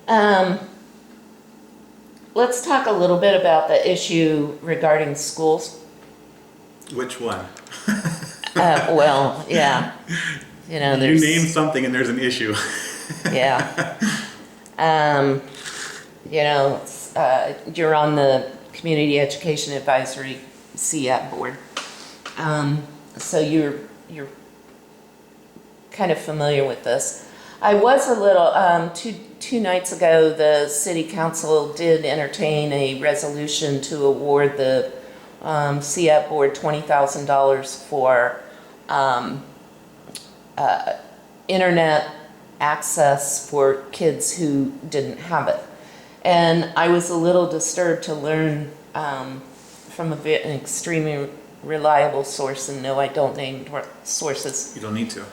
Um, let's talk a little bit about the issue regarding schools. Which one? Well, yeah, You there's, name something and there's an issue. yeah. Um, you're on the Community Education Advisory CEAP board. So you're kind of familiar with this. I was a little, two nights ago, the city council did entertain a resolution to award the CEAP board $20,000 for internet access for kids who didn't have it. And I was a little disturbed to learn from an extremely reliable source, and no, I don't name sources. You don't need to.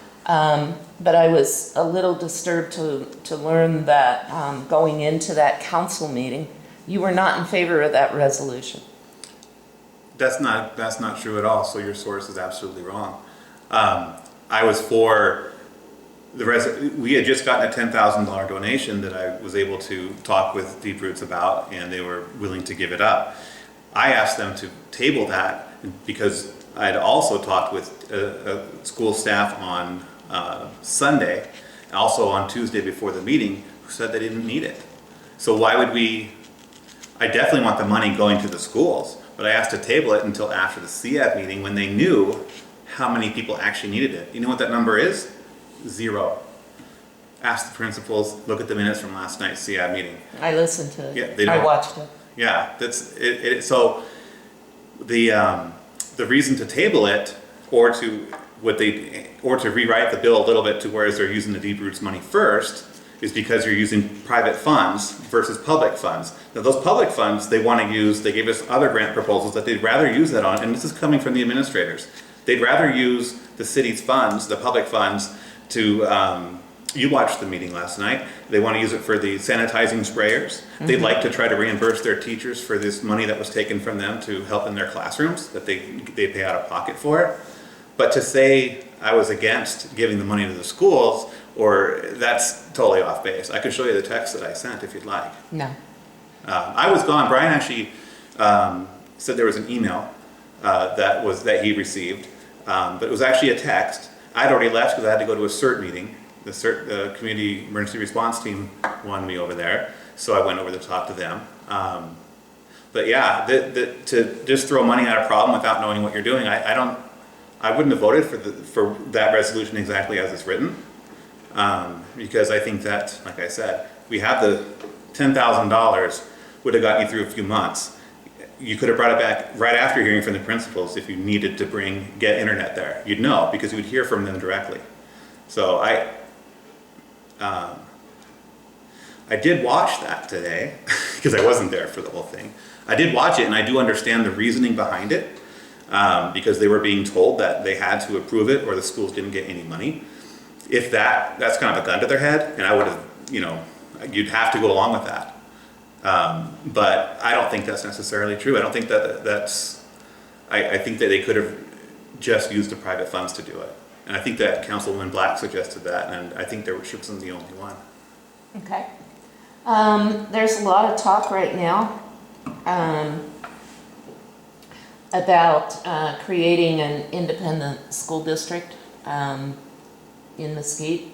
But I was a little disturbed to learn that going into that council meeting, you were not in favor of that resolution. That's not true at all. So your source is absolutely wrong. I was for we had just gotten a $10,000 donation that I was able to talk with Deep Roots about, and they were willing to give it up. I asked them to table that because I had also talked with school staff on Sunday, also on Tuesday before the meeting, who said they didn't need it. So why would we? I definitely want the money going to the schools, but I asked to table it until after the CEAP meeting when they knew how many people actually needed it. You know what that number is? 0. Ask the principals, look at the minutes from last night's CEAP meeting. I listened to it. Yeah, they I don't. watched it. Yeah, that's it. So the reason to table it or to rewrite the bill a little bit to whereas they're using the Deep Roots money first is because you're using private funds versus public funds. Now those public funds they want to use, they gave us other grant proposals that they'd rather use that on, and this is coming from the administrators. They'd rather use the city's funds, the public funds, to you watched the meeting last night. They want to use it for the sanitizing sprayers. Mm-hmm. They'd like to try to reimburse their teachers for this money that was taken from them to help in their classrooms that they pay out of pocket for. But to say I was against giving the money to the schools, or that's totally off base. I could show you the text that I sent if you'd like. No. I was gone. Brian actually said there was an email that he received, but it was actually a text. I'd already left because I had to go to a CERT meeting. The Community Emergency Response Team wanted me over there, so I went over to talk to them. But yeah, to just throw money at a problem without knowing what you're doing, I wouldn't have voted for that resolution exactly as it's written, because I think that, like I said, we have the $10,000 would have gotten you through a few months. You could have brought it back right after hearing from the principals if you needed to get internet there. You'd know because you would hear from them directly. So I did watch that today because I wasn't there for the whole thing. I did watch it and I do understand the reasoning behind it because they were being told that they had to approve it or the schools didn't get any money. If that's kind of a gun to their head, and I would have, you'd have to go along with that. But I don't think that's necessarily true. I don't think that's. I think that they could have just used the private funds to do it, and I think that Councilwoman Black suggested that, and I think Shook wasn't the only one. Okay. There's a lot of talk right now about creating an independent school district in Mesquite,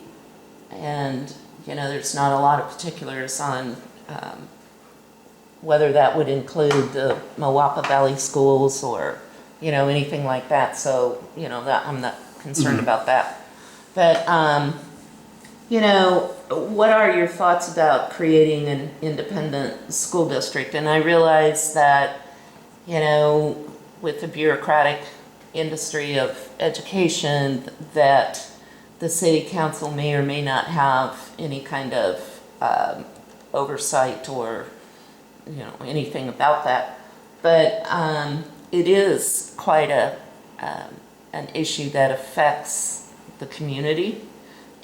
and there's not a lot of particulars on whether that would include the Mawapa Valley schools or anything like that. So that I'm not concerned about that. But what are your thoughts about creating an independent school district? And I realize that with the bureaucratic industry of education that the city council may or may not have any kind of oversight or anything about that, but it is quite an issue that affects the community,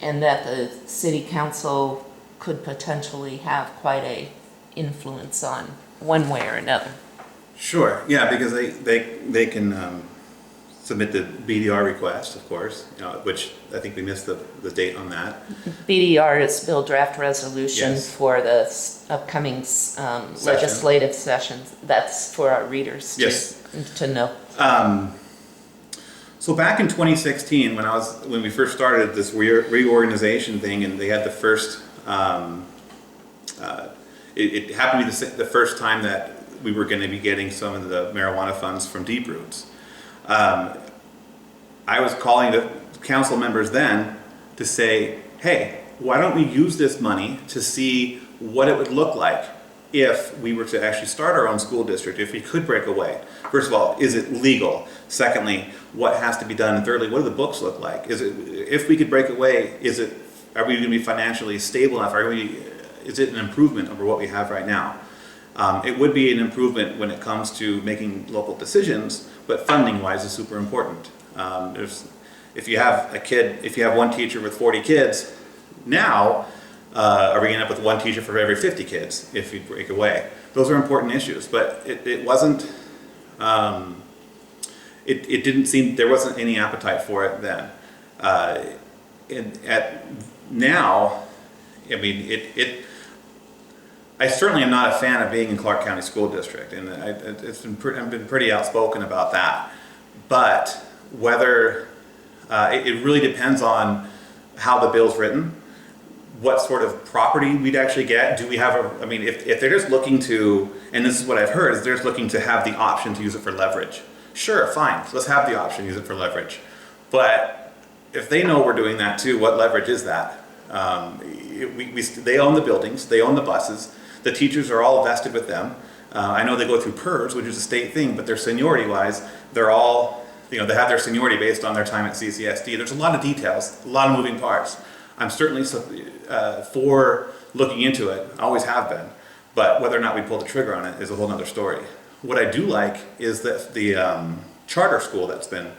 and that the city council could potentially have quite a influence on one way or another. Sure. Yeah, because they can submit the BDR request, of course, which I think we missed the date on that. BDR is Bill Draft Resolution Yes. for the upcoming legislative sessions. That's for our readers Yes. to know. So back in 2016, when we first started this reorganization thing, and they had the first, it happened to be the first time that we were going to be getting some of the marijuana funds from Deep Roots. I was calling the council members then to say, hey, why don't we use this money to see what it would look like if we were to actually start our own school district, if we could break away. First of all, is it legal? Secondly, what has to be done? And thirdly, what do the books look like? If we could break away, are we going to be financially stable enough? Is it an improvement over what we have right now? It would be an improvement when it comes to making local decisions, but funding-wise is super important. If you have one teacher with 40 kids, now are we going to end up with one teacher for every 50 kids if we break away? Those are important issues, but it wasn't. It didn't seem there wasn't any appetite for it then. Now, I mean I certainly am not a fan of being in Clark County School District, and I've been pretty outspoken about that. But whether it really depends on how the bill's written, what sort of property we'd actually get. Do we have I mean, if they're just looking to, and this is what I've heard, is they're just looking to have the option to use it for leverage. Sure, fine, let's have the option to use it for leverage. But if they know we're doing that too, what leverage is that? They own the buildings, they own the buses. The teachers are all vested with them. I know they go through PERS, which is a state thing, but their seniority-wise, they're all, they have their seniority based on their time at CCSD. There's a lot of details, a lot of moving parts. I'm certainly for looking into it, always have been, but whether or not we pull the trigger on it is a whole other story. What I do like is that the charter school that's been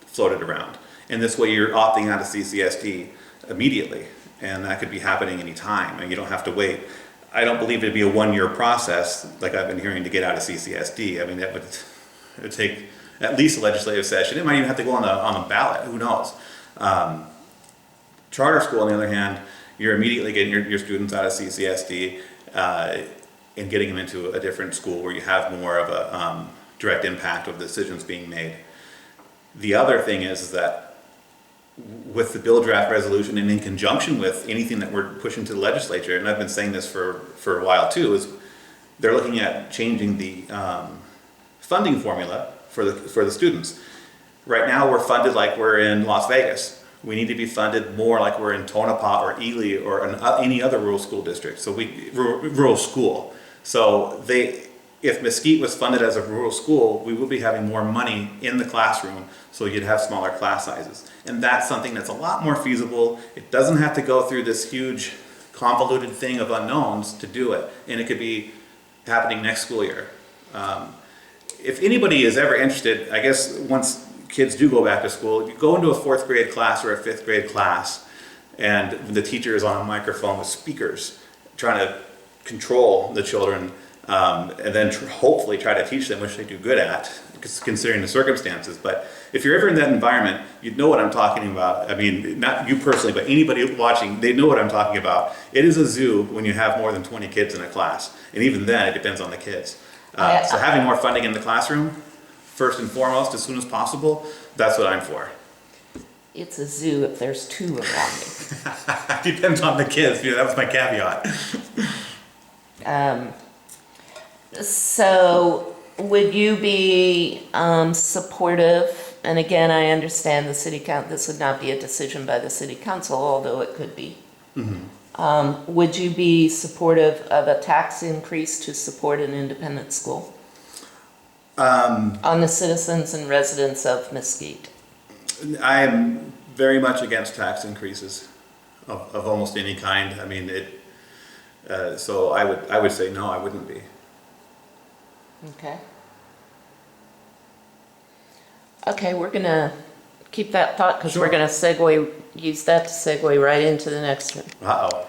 floated around, and this way you're opting out of CCSD immediately, and that could be happening anytime, and you don't have to wait. I don't believe it'd be a one-year process like I've been hearing to get out of CCSD. I mean, it would take at least a legislative session. It might even have to go on the ballot. Who knows? Charter school, on the other hand, you're immediately getting your students out of CCSD and getting them into a different school where you have more of a direct impact of the decisions being made. The other thing is that with the bill draft resolution and in conjunction with anything that we're pushing to the legislature, and I've been saying this for a while too, is they're looking at changing the funding formula for the students. Right now we're funded like we're in Las Vegas. We need to be funded more like we're in Tonopah or Ely or any other rural school district. So rural school. So if Mesquite was funded as a rural school, we would be having more money in the classroom, so you'd have smaller class sizes. And that's something that's a lot more feasible. It doesn't have to go through this huge convoluted thing of unknowns to do it. And it could be happening next school year. If anybody is ever interested, I guess once kids do go back to school, you go into a 4th grade class or a 5th grade class, and the teacher is on a microphone with speakers trying to control the children, and then hopefully try to teach them, which they do good at, considering the circumstances. But if you're ever in that environment, you'd know what I'm talking about. I mean, not you personally, but anybody watching, they know what I'm talking about. It is a zoo when you have more than 20 kids in a class. And even then, it depends on the kids. So having more funding in the classroom, first and foremost, as soon as possible, that's what I'm for. It's a zoo if there's 2 around me. Depends on the kids. That was my caveat. So would you be supportive, and again, I understand the city council, this would not be a decision by the city council, although it could be. Mm-hmm. Would you be supportive of a tax increase to support an independent school? On the citizens and residents of Mesquite? I am very much against tax increases of almost any kind. I mean, so I would say no, I wouldn't be. Okay. Okay, we're gonna keep that thought because we're gonna use that to segue right into the next one. Uh-oh.